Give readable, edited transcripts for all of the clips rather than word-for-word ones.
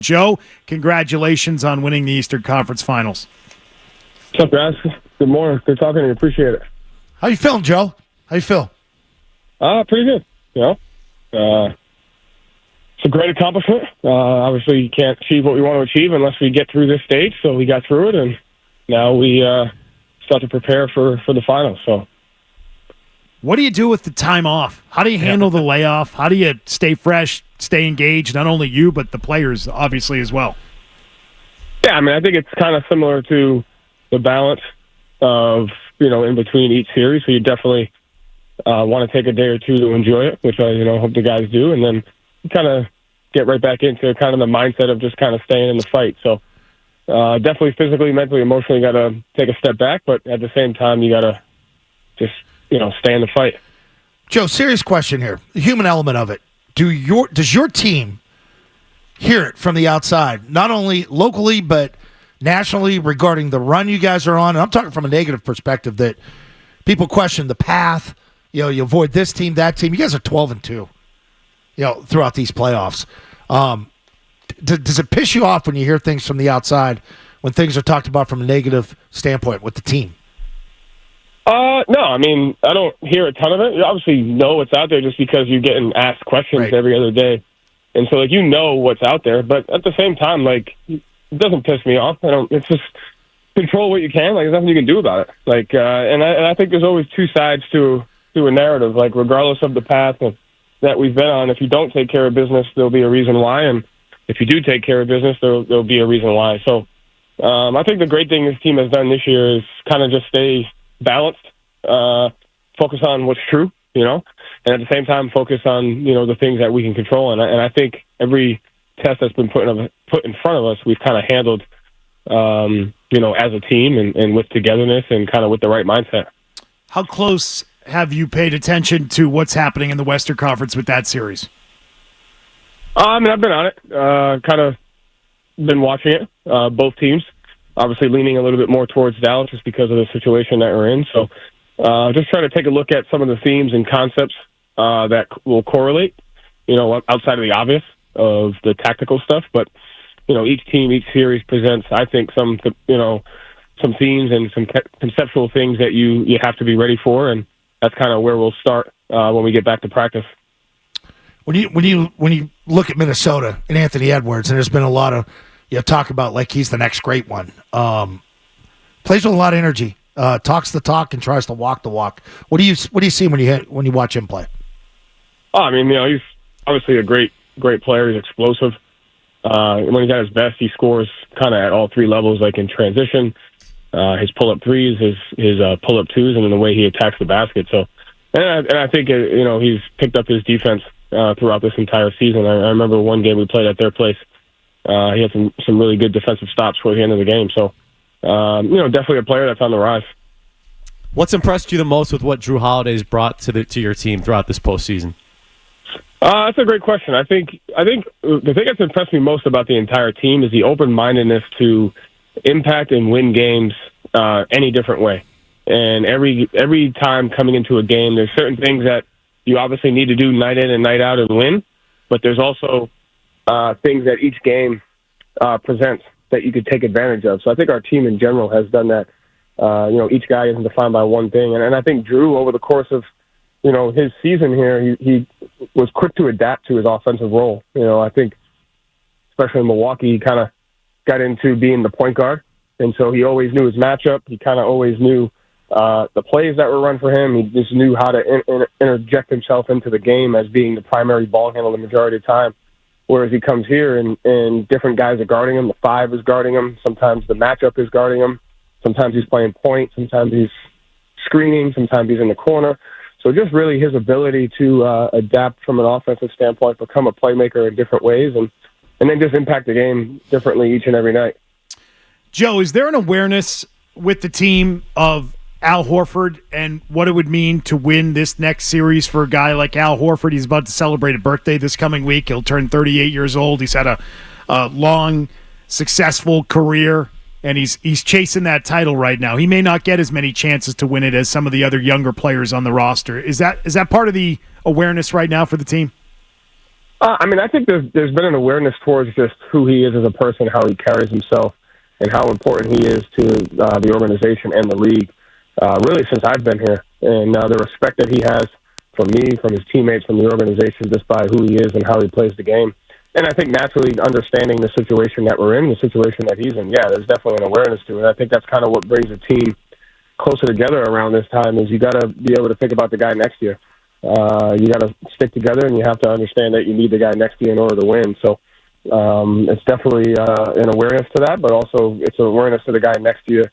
Joe, congratulations on winning the Eastern Conference Finals. What's up, guys? Good morning. Good talking to you. Appreciate it. How you feeling, Joe? How you feel? Pretty good. It's a great accomplishment. Obviously, you can't achieve what we want to achieve unless we get through this stage. So we got through it, and now we start to prepare for the finals. So, what do you do with the time off? How do you handle the layoff? How do you stay fresh, stay engaged? Not only you, but the players, obviously, as well. Yeah, I think it's kind of similar to the balance of in between each series. So you definitely want to take a day or two to enjoy it, which I hope the guys do, and then kind of get right back into kind of the mindset of just kind of staying in the fight. So definitely physically, mentally, emotionally, got to take a step back, but at the same time, you got to just stay in the fight. Joe, serious question here. The human element of it. Does your team hear it from the outside, not only locally but nationally, regarding the run you guys are on? And I'm talking from a negative perspective that people question the path. You avoid this team, that team. You guys are 12-2. Throughout these playoffs. Does it piss you off when you hear things from the outside, when things are talked about from a negative standpoint with the team? No, I don't hear a ton of it. You obviously know what's out there just because you're getting asked questions every other day. And so, what's out there. But at the same time, it doesn't piss me off. It's just control what you can. There's nothing you can do about it. And I think there's always two sides to a narrative. Regardless of the path that we've been on, if you don't take care of business, there'll be a reason why. And if you do take care of business, there'll be a reason why. So I think the great thing this team has done this year is kind of just stay balanced, focus on what's true, and at the same time focus on, the things that we can control. And I think every test that's been put in front of us, we've kind of handled, as a team and with togetherness and kind of with the right mindset. How close have you paid attention to what's happening in the Western Conference with that series? I've been on it, kind of been watching it, both teams, obviously leaning a little bit more towards Dallas just because of the situation that we're in. So just trying to take a look at some of the themes and concepts that will correlate, outside of the obvious of the tactical stuff. But, each team, each series presents, I think, some themes and some conceptual things that you have to be ready for. And that's kind of where we'll start when we get back to practice. When you look at Minnesota and Anthony Edwards, and there's been a lot of talk about he's the next great one. Plays with a lot of energy, talks the talk and tries to walk the walk. What do you see when you watch him play? He's obviously a great player. He's explosive. When he's at his best, he scores kind of at all three levels, in transition. His pull-up threes, his pull-up twos, and then the way he attacks the basket. So, and I think he's picked up his defense throughout this entire season. I remember one game we played at their place. He had some really good defensive stops toward the end of the game. So, definitely a player that's on the rise. What's impressed you the most with what Drew Holiday's brought to your team throughout this postseason? That's a great question. I think the thing that's impressed me most about the entire team is the open-mindedness to impact and win games any different way. And every time coming into a game, there's certain things that you obviously need to do night in and night out and win, but there's also things that each game presents that you could take advantage of. So I think our team in general has done that. Each guy isn't defined by one thing. And I think Drew, over the course of his season here, he was quick to adapt to his offensive role. I think especially in Milwaukee, he kind of got into being the point guard. And so he always knew his matchup. He kind of always knew the plays that were run for him. He just knew how to interject himself into the game as being the primary ball handler the majority of the time. Whereas he comes here and different guys are guarding him. The five is guarding him. Sometimes the matchup is guarding him. Sometimes he's playing point. Sometimes he's screening. Sometimes he's in the corner. So just really his ability to adapt from an offensive standpoint, become a playmaker in different ways, and then just impact the game differently each and every night. Joe, is there an awareness with the team of Al Horford and what it would mean to win this next series for a guy like Al Horford? He's about to celebrate a birthday this coming week. He'll turn 38 years old. He's had a long, successful career, and he's chasing that title right now. He may not get as many chances to win it as some of the other younger players on the roster. Is that part of the awareness right now for the team? I think there's been an awareness towards just who he is as a person, how he carries himself, and how important he is to the organization and the league, really since I've been here. And the respect that he has from me, from his teammates, from the organization, just by who he is and how he plays the game. And I think naturally understanding the situation that we're in, the situation that he's in, there's definitely an awareness to it. I think that's kind of what brings a team closer together around this time is you got to be able to think about the guy next to you. You got to stick together, and you have to understand that you need the guy next to you in order to win. So it's definitely an awareness to that, but also it's an awareness to the guy next to you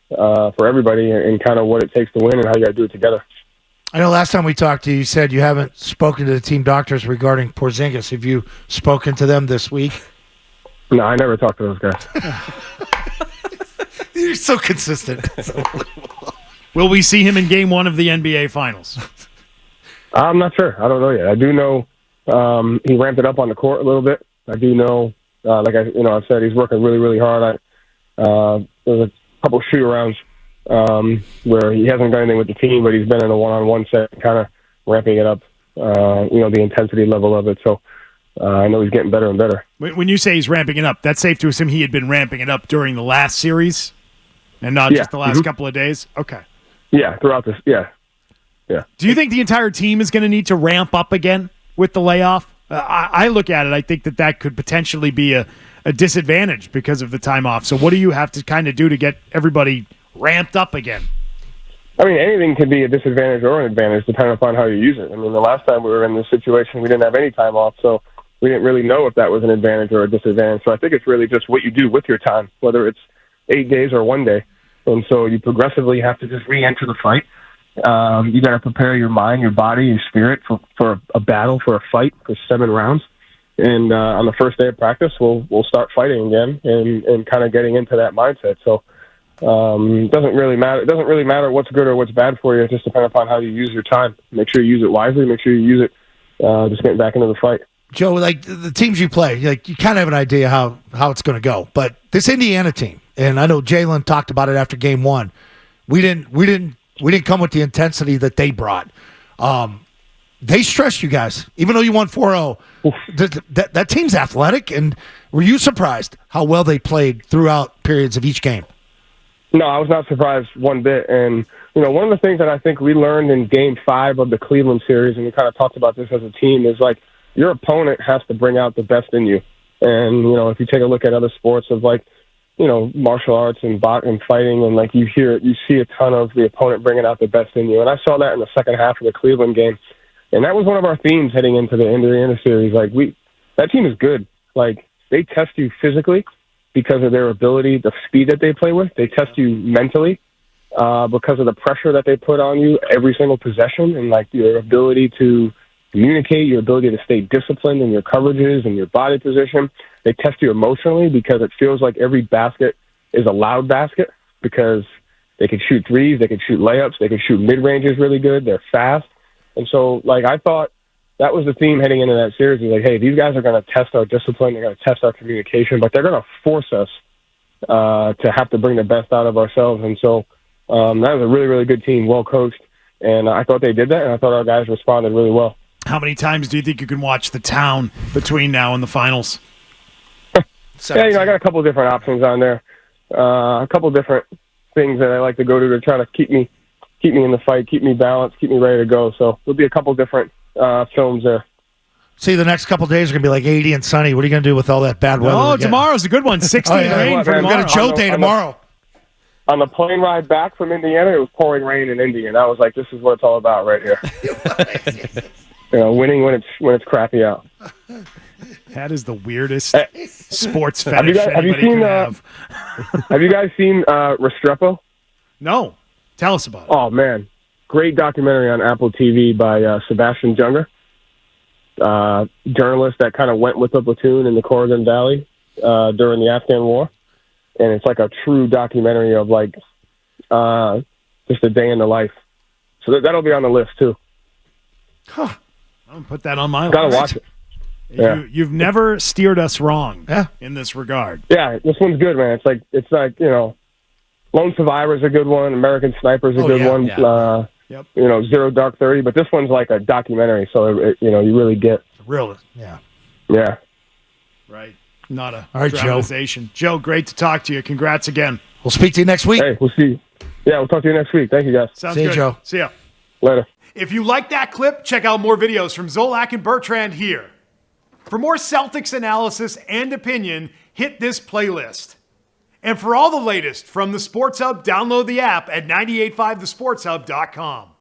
for everybody and kind of what it takes to win and how you got to do it together. I know last time we talked to you, you said you haven't spoken to the team doctors regarding Porzingis. Have you spoken to them this week? No, I never talked to those guys. You're so consistent. Will we see him in Game 1 of the NBA Finals? I'm not sure. I don't know yet. I do know he ramped it up on the court a little bit. I do know, I've said he's working really, really hard. There's a couple of shoot-arounds where he hasn't done anything with the team, but he's been in a one-on-one set, kind of ramping it up, the intensity level of it. So I know he's getting better and better. When you say he's ramping it up, that's safe to assume he had been ramping it up during the last series and not just the last couple of days? Okay. Yeah, throughout this, yeah. Do you think the entire team is going to need to ramp up again with the layoff? I look at it, I think that could potentially be a disadvantage because of the time off. So what do you have to kind of do to get everybody ramped up again? I mean, anything can be a disadvantage or an advantage depending upon how you use it. I mean, the last time we were in this situation, we didn't have any time off, so we didn't really know if that was an advantage or a disadvantage. So I think it's really just what you do with your time, whether it's 8 days or 1 day. And so you progressively have to just re-enter the fight. You got to prepare your mind, your body, your spirit for a battle, for a fight, for 7 rounds. And on the first day of practice, we'll start fighting again and kind of getting into that mindset. So it doesn't really matter. It doesn't really matter what's good or what's bad for you. It just depends upon how you use your time. Make sure you use it wisely. Make sure you use it just getting back into the fight. Joe, like the teams you play, like you kind of have an idea how it's going to go. But this Indiana team, and I know Jalen talked about it after Game 1. We didn't come with the intensity that they brought. They stressed you guys, even though you won 4-0. That team's athletic, and were you surprised how well they played throughout periods of each game? No, I was not surprised one bit. And, one of the things that I think we learned in Game 5 of the Cleveland series, and we kind of talked about this as a team, is like your opponent has to bring out the best in you. And, if you take a look at other sports of like, martial arts and fighting, and like you see a ton of the opponent bringing out the best in you. And I saw that in the second half of the Cleveland game. And that was one of our themes heading into the Indiana series. Like that team is good. Like they test you physically because of their ability, the speed that they play with. They test you mentally because of the pressure that they put on you every single possession, and like your ability to communicate, your ability to stay disciplined in your coverages and your body position. They test you emotionally because it feels like every basket is a loud basket because they can shoot threes, they can shoot layups, they can shoot mid-ranges really good, they're fast. And so, like, I thought that was the theme heading into that series. Is like, hey, these guys are going to test our discipline, they're going to test our communication, but they're going to force us to have to bring the best out of ourselves. And so that was a really, really good team, well coached. And I thought they did that, and I thought our guys responded really well. How many times do you think you can watch The Town between now and the finals? Yeah, I got a couple of different options on there. A couple of different things that I like to go to try to keep me in the fight, keep me balanced, keep me ready to go. So there'll be a couple different films there. See, the next couple of days are going to be like 80 and sunny. What are you going to do with all that bad weather? Oh, tomorrow's a good one. 60 rain for tomorrow. We've got a Joe day tomorrow. On the plane ride back from Indiana, it was pouring rain in Indy, and I was like, this is what it's all about right here. Winning when it's crappy out. That is the weirdest sports fetish have you seen, have you guys seen Restrepo? No. Tell us about it. Oh, man. Great documentary on Apple TV by Sebastian Junger, journalist that kind of went with the platoon in the Corrigan Valley during the Afghan War. And it's like a true documentary of like just a day in the life. So that'll be on the list, too. Huh. I'm going to put that on my list. Gotta watch it. Yeah. You've never steered us wrong in this regard. Yeah, this one's good, man. It's like Lone Survivor's a good one. American Sniper's a good one. Yeah. Zero Dark 30. But this one's like a documentary, so you really get real. Yeah. Yeah. Right. Not a All right, Joe. dramatization. Joe, great to talk to you. Congrats again. We'll speak to you next week. Hey, we'll see. Yeah, we'll talk to you next week. Thank you, guys. Sounds See you, good. Joe. See ya. Later. If you like that clip, check out more videos from Zolak and Bertrand here. For more Celtics analysis and opinion, hit this playlist. And for all the latest from the Sports Hub, download the app at 985thesportshub.com.